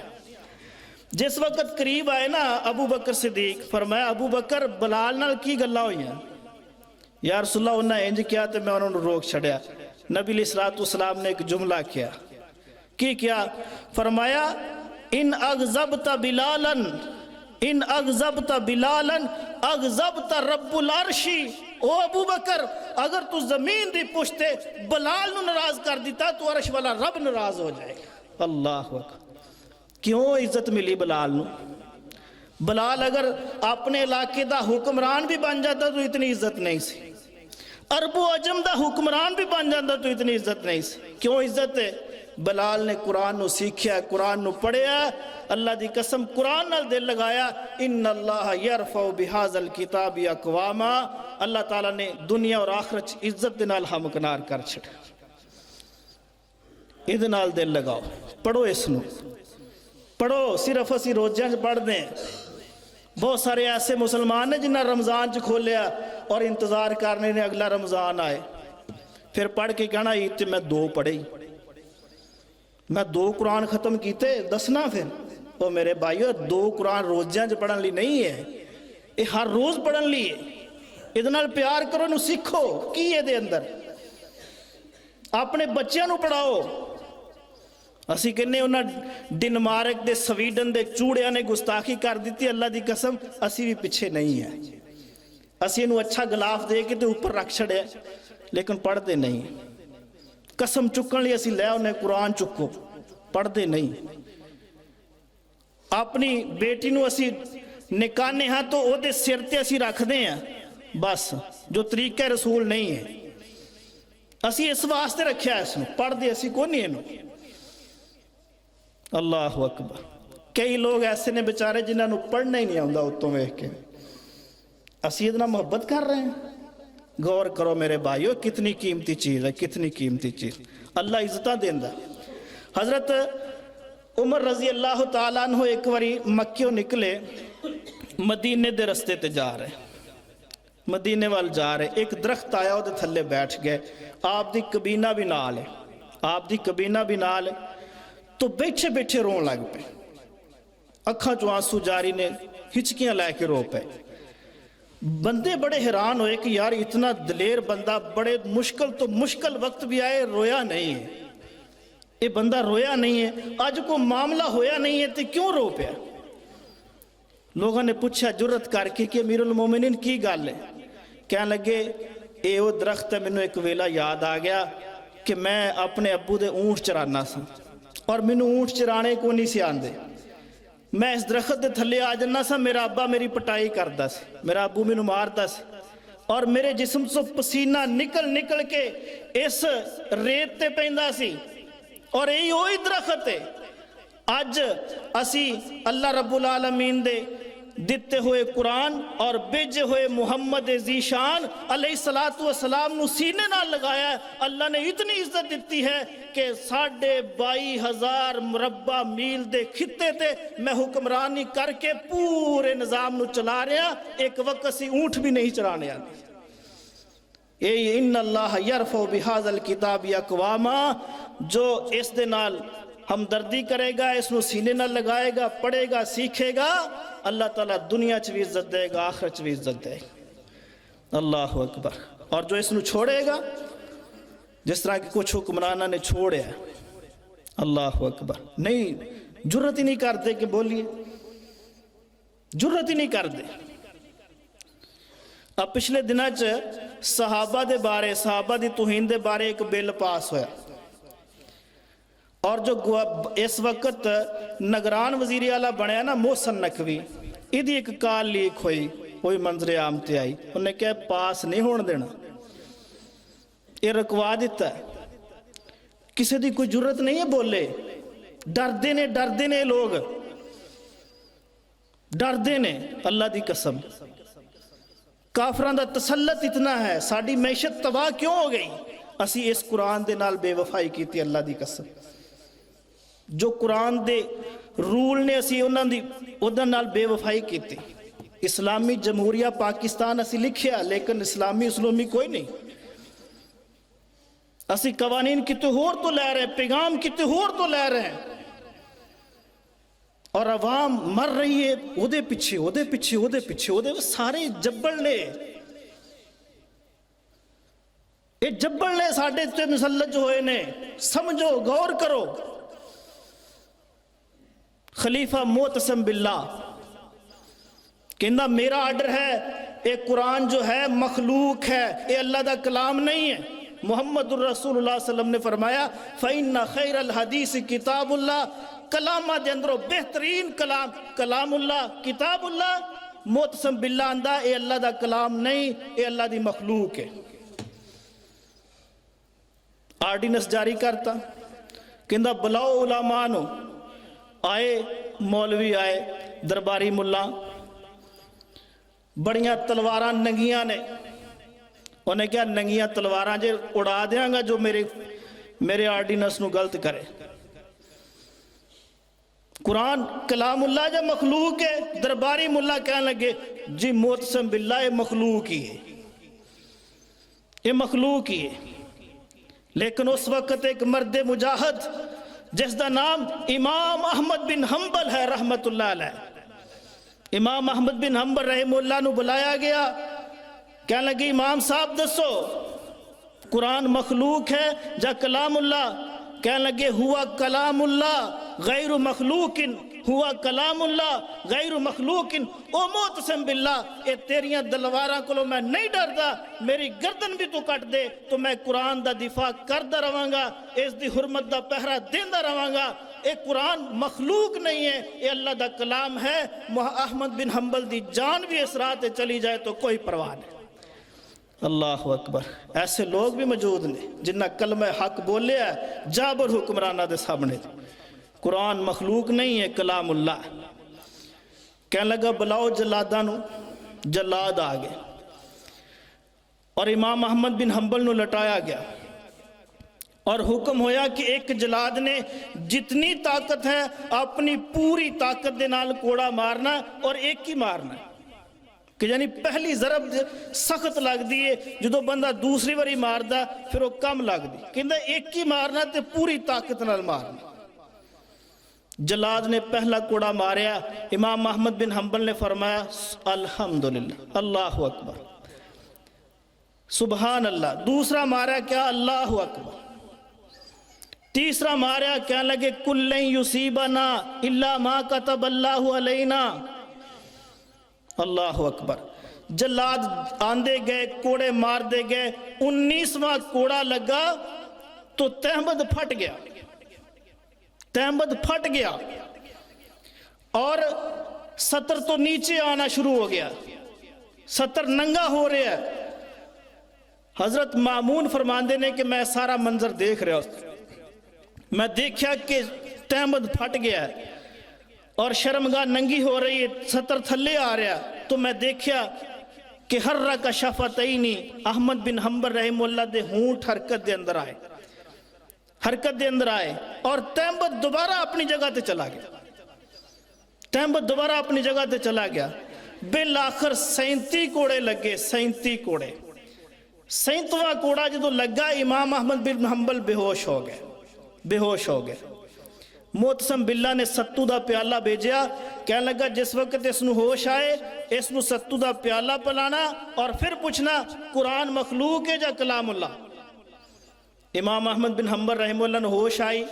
Speaker 1: جس وقت قریب آئے نا ابو بکر صدیق، فرمایا ابو بکر بلال نال کی گلاں ہوئی ہیں؟ یا رسول اللہ انہاں انج کیا تے میں انہوں نے روک چھڑیا۔ نبی علیہ الصلوۃ والسلام نے ایک جملہ کیا، کی کیا؟ فرمایا ان اغضبت بلالا اغضبت رب العرشی، او ابو بکر اگر تو زمین دی پشتے بلال نو ناراض کر دیتا تو عرش والا رب ناراض ہو جائے گا۔ اللہ اکبر۔ کیوں عزت ملی بلال نو؟ بلال اگر اپنے علاقے دا حکمران بھی بن جاتا تو اتنی عزت نہیں سی، عرب و عجم دا حکمران بھی بن جاتا تو اتنی عزت نہیں سی۔ کیوں عزت ہے؟ بلال نے قرآن نو سیکھیا، قرآن نو پڑھیا، اللہ دی قسم قرآن نال دل لگایا۔ ان اللہ یرفع بہذا الکتاب اقواما، اللہ تعالیٰ نے دنیا اور آخرت عزت دے نال ہمکنار کر چھڑا۔ ادھے نال دل لگاؤ، پڑھو اس نو، پڑھو۔ صرف اسی روزیاں پڑھ دیں۔ بہت سارے ایسے مسلمان ہیں جنہاں رمضان چ کھولیا اور انتظار کرنے نے اگلا رمضان آئے، پھر پڑھ کے کہنا عید تے میں 2 پڑھے، میں 2 قرآن ختم کیتے، دسنا پھر وہ میرے بھائیو 2 قرآن روزیاں چ پڑھن لی نہیں ہے، یہ ہر روز پڑھن لی ہے۔ ادھے نال پیار کرو، نو سیکھو کی ہے دے اندر، اپنے بچیاں نو پڑھاؤ۔ اسی کہنے انہاں ڈنمارک دے سویڈن دے چوڑیاں نے گستاخی کر دیتی، اللہ دی قسم اسی بھی پیچھے نہیں ہے۔ اسی انہوں اچھا گلاف دے کے تے اوپر رکھ چھڑے لیکن پڑھ دے نہیں۔ قسم چکن لی اسی لے انہیں قرآن چکو، پڑھ دے نہیں۔ اپنی بیٹی نو اسی نکانے ہاں تو او دے سرتے اسی رکھ دے ہیں، بس جو طریقہ رسول نہیں ہے۔ اسی اس واسطے رکھیا ہے اس نو، پڑھ دے اسی کو نہیں ہے نو۔ اللہ اکبر۔ کئی لوگ ایسے نے بیچارے جنہاں نو پڑھنا ہی نہیں آؤں اتوں میں کے، اسی اتنا محبت کر رہے ہیں۔ غور کرو میرے بھائیو، کتنی قیمتی چیز ہے، کتنی قیمتی چیز، اللہ عزتہ دیندہ۔ حضرت عمر رضی اللہ تعالیٰ عنہ ایک واری مکیوں نکلے، مدینے دے رستے تے جا رہے، مدینے وال جا رہے، ایک درخت آیا وہ تھلے بیٹھ گئے، آپ دی کبینہ بھی نال ہے، آپ دی کبینہ بھی نال ہے، تو بیٹھے بیٹھے رون لگ پہ، اکھاں چو آنسو جاری نے، ہچکیاں لے کے رو پہ۔ بندے بڑے حیران ہوئے کہ یار اتنا دلیر بندہ، بڑے مشکل تو مشکل وقت بھی آئے، رویا نہیں ہے، یہ بندہ رویا نہیں ہے، آج کو معاملہ ہویا نہیں ہے تو کیوں رو پیا؟ لوگوں نے پوچھا جرت کر کے کہ امیر المومنین کی گل ہے؟ کہنے لگے اے وہ درخت ہے، مینوں ایک ویلا یاد آ گیا کہ میں اپنے ابو دے اونٹ چرانا سا، اور مینوں اونٹ چرانے کو نہیں سی آندے، میں اس درخت دے تھلے آ جانا سا، میرا ابا میری پٹائی کردا سی، میرا ابو مینوں ماردا سی، اور میرے جسم سے پسینہ نکل نکل کے اس ریت تے پیندا سی، اور یہی وہی درخت ہے۔ آج اسی اللہ رب العالمین دے دیتے ہوئے قرآن اور بیجے ہوئے محمد ذیشان علیہ السلام نو سینے نہ لگایا ہے۔ اللہ نے اتنی عزت دیتی ہے کہ 22,500 مربع میل دے خطے تے میں حکمرانی کر کے پورے نظام نو چلا رہا، ایک وقت سی اونٹ بھی نہیں چلانے آتے۔ ان اللہ یرفع بہذا الکتاب اقواما، جو اس دے نال ہمدردی کرے گا، اس نو سینے نہ لگائے گا، پڑھے گا، سیکھے گا، اللہ تعالیٰ دنیا چ بھی عزت دے گا، آخرت چ بھی عزت دے گا۔ اللہ اکبر۔ اور جو اس نو چھوڑے گا، جس طرح کہ کچھ حکمرانہ نے چھوڑے ہے، اللہ اکبر، نہیں جرت ہی نہیں کرتے کہ بولیے، جرت ہی نہیں کرتے۔ اب پچھلے دنوں صحابہ دے بارے، صحابہ دی توہین دے بارے ایک بل پاس ہویا، اور جو اس وقت نگران وزیر اعلیٰ بنیا نا محسن نقوی، ادھی ایک کال لیک ہوئی، وہی منظر عام تے آئی، انہوں نے کہا پاس نہیں ہون دینا، یہ رکوا دیتا ہے، کسی دی کوئی جرت نہیں ہے بولے، ڈردے نے لوگ، ڈردے نے، اللہ دی قسم۔ کافران دا تسلط اتنا ہے، ساڑی معیشت تباہ کیوں ہو گئی؟ اسی اس قرآن دے نال بے وفائی کی تھی، اللہ دی قسم۔ جو قرآن دے رول نے اسی انہاں نال بے وفائی کی تھی۔ اسلامی جمہوریہ پاکستان اسی لکھیا، لیکن اسلامی اسلومی کوئی نہیں۔ اسی قوانین کتے ہور تو لے رہے ہیں، پیغام کتے ہور تو لے رہے ہیں، اور عوام مر رہی ہے وہ پیچھے سارے جبڑ لے، یہ جبڑ لے ساڑھے تے مسلط جو ہوئے نے، سمجھو، غور کرو۔ خلیفہ معتصم باللہ کہندہ میرا آرڈر ہے، ایک قرآن جو ہے مخلوق ہے، یہ اللہ دا کلام نہیں ہے، محمد الرسول اللہ صلی اللہ علیہ وسلم نے فرمایا فَإِنَّ خَيْرَ الْحَدِيثِ کتاب اللہ، کلامہ دے اندروں بہترین کلام کلام اللہ کتاب اللہ، معتصم باللہ اندہ اے اللہ دا کلام نہیں، اے اللہ دی مخلوق ہے۔ آرڈیننس جاری کرتا کہندہ بلاؤ علماء نو، آئے مولوی آئے درباری ملا، بڑیاں تلواراں ننگیاں نے، انہیں کیا ننگیاں تلواراں جے اڑا دیاں گا جو میرے آرڈیننس نو غلط کرے۔ قرآن کلام اللہ جب مخلوق ہے، درباری ملا کہنے لگے جی معتصم باللہ یہ مخلوق ہی ہے، یہ مخلوق ہی ہے۔ لیکن اس وقت ایک مرد مجاہد جس دا نام امام احمد بن حنبل ہے رحمت اللہ علیہ، امام احمد بن حنبل رحمہ اللہ نو بلایا گیا، کہنے لگے امام صاحب دسو قرآن مخلوق ہے جا کلام اللہ؟ کہنے لگے ہوا کلام اللہ غیر مخلوق، ہوا کلام اللہ غیر مخلوق۔ او معتصم باللہ اے تیریاں دلواراں کلو میں نہیں ڈردا، میری گردن بھی تو کٹ دے تو میں قرآن دا دفاع کردا رہاں گا، اس دی حرمت دا پہرا دیندا رہاں گا۔ اے قرآن مخلوق نہیں ہے، اے اللہ دا کلام ہے۔ احمد بن حنبل دی جان بھی اس راہ تے چلی جائے تو کوئی پرواہ نہیں۔ اللہ اکبر، ایسے لوگ بھی موجود نے جنہ کلمہ حق بولے ہے جابر حکمرانہ دے سامنے۔ قرآن مخلوق نہیں ہے، کلام اللہ۔ کہنے لگا بلاؤ جلادانو، جلاد آگے اور امام احمد بن حنبل نو لٹایا گیا اور حکم ہویا کہ ایک جلاد نے جتنی طاقت ہے اپنی پوری طاقت دے نال کوڑا مارنا اور ایک ہی مارنا، کہ یعنی پہلی ضرب سخت لگ دیئے جدو بندہ دوسری واری مار دا پھر وہ کم لگ دی، کہندہ ایک ہی مارنا تے پوری طاقت نال مارنا۔ جلاد نے پہلا کوڑا ماریا، امام احمد بن حنبل نے فرمایا الحمدللہ، اللہ اکبر، سبحان اللہ۔ دوسرا ماریا کیا؟ اللہ اکبر۔ تیسرا ماریا کہنے لگے کل لن یصیبنا الا ما کتب اللہ علینا، اللہ اکبر۔ جلاد آندے گئے، کوڑے مار دے گئے، 19واں کوڑا لگا تو تہمد پھٹ گیا، تہمد پھٹ گیا اور سطر تو نیچے آنا شروع ہو گیا، سطر ننگا ہو رہا ہے۔ حضرت مامون فرماندے نے کہ میں سارا منظر دیکھ رہا ہوں، میں دیکھا کہ تہمد پھٹ گیا ہے اور شرمگاہ ننگی ہو رہی ہے، سطر تھلے آ رہا، تو میں دیکھا کہ حرک شفتینی، احمد بن حنبل رحمہ اللہ دے ہونٹ حرکت دے اندر آئے، حرکت دے اندر آئے اور تہمد دوبارہ اپنی جگہ تے چلا گیا، تہمد دوبارہ اپنی جگہ تے چلا گیا۔ بالآخر 37 کوڑے لگے، 37 کوڑے۔ 37واں کوڑا جدو لگا امام احمد بن حنبل بے ہوش ہو گئے، بے ہوش ہو گئے۔ معتصم باللہ نے ستو دا پیالہ بھیجیا، کہنے لگا جس وقت اس نو ہوش آئے اس نو ستو دا پیالہ پلانا اور پھر پوچھنا قرآن مخلوق ہے جا کلام اللہ۔ امام احمد بن حنبل رحمہ اللہ نے ہوش آئی،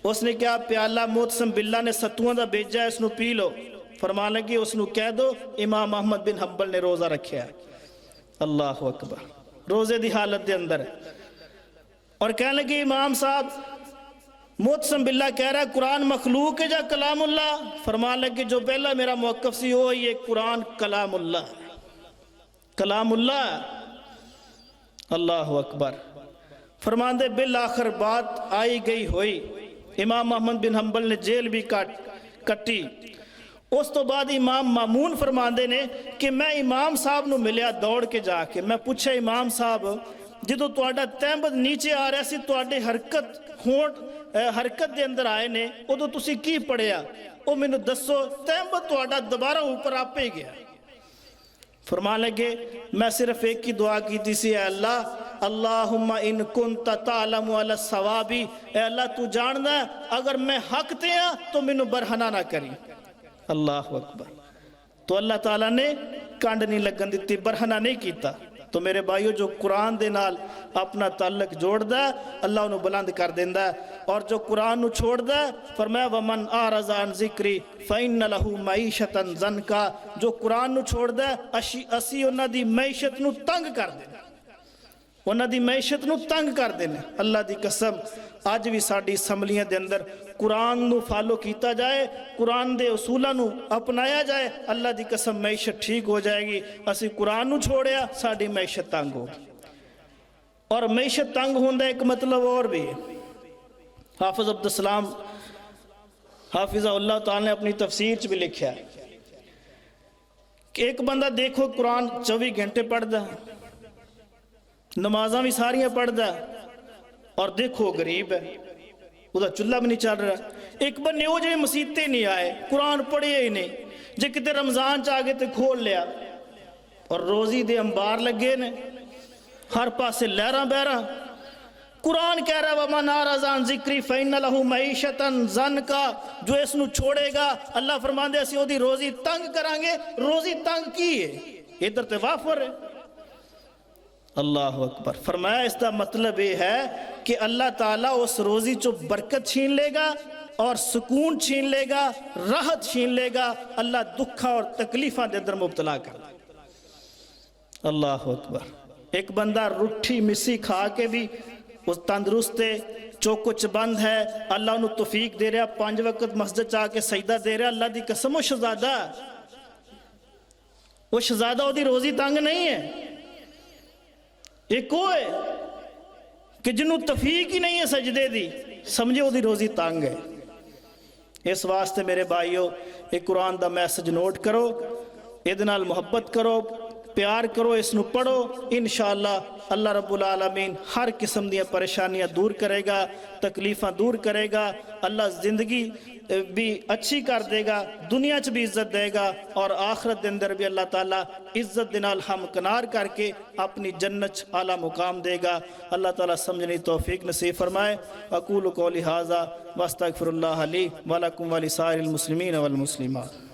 Speaker 1: اس نے کیا پیالہ معتصم باللہ نے ستوان دا بھیجا، اس نو پی لو۔ فرمان لگی اس نو کہہ دو امام احمد بن حنبل نے روزہ رکھیا ہے، اللہ اکبر، روزے دی حالت دے اندر ہے۔ اور کہنے لگی امام صاحب معتصم باللہ کہہ رہا ہے قرآن مخلوق ہے جا کلام اللہ؟ فرمان لگے جو پہلا میرا موقف سی ہو یہ قرآن کلام اللہ ہے، کلام اللہ ہے، اللہ اکبر۔ فرمان دے بالآخر بات آئی گئی ہوئی، امام احمد بن حنبل نے جیل بھی کٹی۔ اس تو بعد امام مامون فرماندے نے کہ میں امام صاحب نو ملیا دوڑ کے جا کے، میں پوچھا امام صاحب جدو تواڈا تہمد نیچے آ رہا سی تواڈے حرکت دے اندر آئے نے ادو تسی کی پڑھیا؟ او میں نے دسو، تہمد تواڈا دوبارہ اوپر آپ پہ گیا۔ فرمان لگے میں صرف ایک کی دعا کی تھی سی، اے اللہ اللہم ان کنت تعلم علی الصوابی، اے اللہ تو جاندا ہے اگر میں حق تے ہاں تو میں نے برہنہ نہ کری، اللہ اکبر۔ تو اللہ تعالیٰ نے کانڈ نہیں لگن دیتی، برہنہ نہیں کیتا۔ تو میرے بھائیو جو قرآن دے نال اپنا تعلق جوڑ دا اللہ انہوں بلند کر دیندہ ہے، اور جو قرآن نو چھوڑ دا فرمایا وَمَنْ آرَزَ عَنْ ذِكْرِ فَإِنَّ لَهُ مَعِيشَةً ضَنْكَا، جو قرآن نو چھوڑ دا اسی انہاں دی معیشت نو تنگ کر دیندہ، ਉਹਨਾਂ ਦੀ ਮੈਸ਼ਤ ਨੂੰ ਤੰਗ ਕਰਦੇ ਨੇ। ਅੱਲਾ ਦੀ ਕਸਮ ਅੱਜ ਵੀ ਸਾਡੀ ਅਸੈਂਬਲੀਆਂ ਦੇ ਅੰਦਰ ਕੁਰਾਨ ਨੂੰ ਫਾਲੋ ਕੀਤਾ ਜਾਏ, ਕੁਰਾਨ ਦੇ ਉਸੂਲਾਂ ਨੂੰ ਅਪਣਾਇਆ ਜਾਏ, ਅੱਲਾ ਦੀ ਕਸਮ ਮੈਸ਼ਤ ਠੀਕ ਹੋ ਜਾਏਗੀ। ਅਸੀਂ ਕੁਰਾਨ ਨੂੰ ਛੋੜਿਆ, ਸਾਡੀ ਮੈਸ਼ਤ ਤੰਗ ਹੋ ਗਈ। اور معیشت تنگ ہوندہ ایک مطلب اور بھی ہے۔ حافظ عبدالسلام حافظہ اللہ تعالیٰ نے اپنی تفسیر چ بھی لکھا ہے کہ ایک بندہ دیکھو قرآن 24 گھنٹے پڑھ دا، نمازاں بھی ساریاں پڑھ دا، اور دیکھو غریب ہے، وہ چولہا بھی نہیں چل رہا۔ ایک بندے ہو جو مسیطے نہیں آئے، قرآن پڑھے ہی نہیں، جے کتے رمضان چاہے تے کھول لیا، اور روزی دے انبار لگے نے، ہر پاسے لہراں بہراں۔ قرآن کہہ رہا ہے وَمَنْ أَعْرَضَ عَنْ ذِكْرِي فَإِنَّ لَهُ مَعِيشَةً ضَنْكَ، جو اس نو چھوڑے گا اللہ فرماندے اسی وہ دی روزی تنگ کرانگے۔ روزی تنگ کی ہے، ادھر تے وافر ہے۔ اللہ اکبر۔ فرمایا اس دا مطلب یہ ہے کہ اللہ تعالیٰ اس روزی چو برکت چھین لے گا اور سکون چھین لے گا، راحت چھین لے گا، اللہ دکھا اور تکلیفاں دے اندر مبتلا کر۔ اللہ اکبر۔ ایک بندہ روٹھی مسی کھا کے بھی وہ تندرست ہے، چوکچ بند ہے، اللہ انہوں توفیق دے رہا، 5 وقت مسجد چاہ کے سجدہ دے رہا، اللہ دی قسم وہ شہزادہ، وہ شہزادہ وہ دی روزی تنگ نہیں ہے۔ ایک وہ ہے کہ جنہوں توفیق ہی نہیں ہے سجدے دی، سمجھے وہ دی روزی تنگ ہے۔ اس واسطے میرے بھائیو ایک قرآن دا میسج نوٹ کرو، ادنال محبت کرو، پیار کرو، اس نو پڑھو، انشاءاللہ اللہ رب العالمین ہر قسم دیا پریشانیاں دور کرے گا، تکلیفاں دور کرے گا، اللہ زندگی بھی اچھی کر دے گا، دنیا چ بھی عزت دے گا، اور آخرت دے اندر بھی اللہ تعالیٰ عزت دنال ہم کنار کر کے اپنی جنت اعلیٰ مقام دے گا۔ اللہ تعالیٰ سمجھنی توفیق نصیب فرمائے۔ اقول قولی ھذا واستغفر اللہ لی ولکم ولسائر المسلمین والمسلمات۔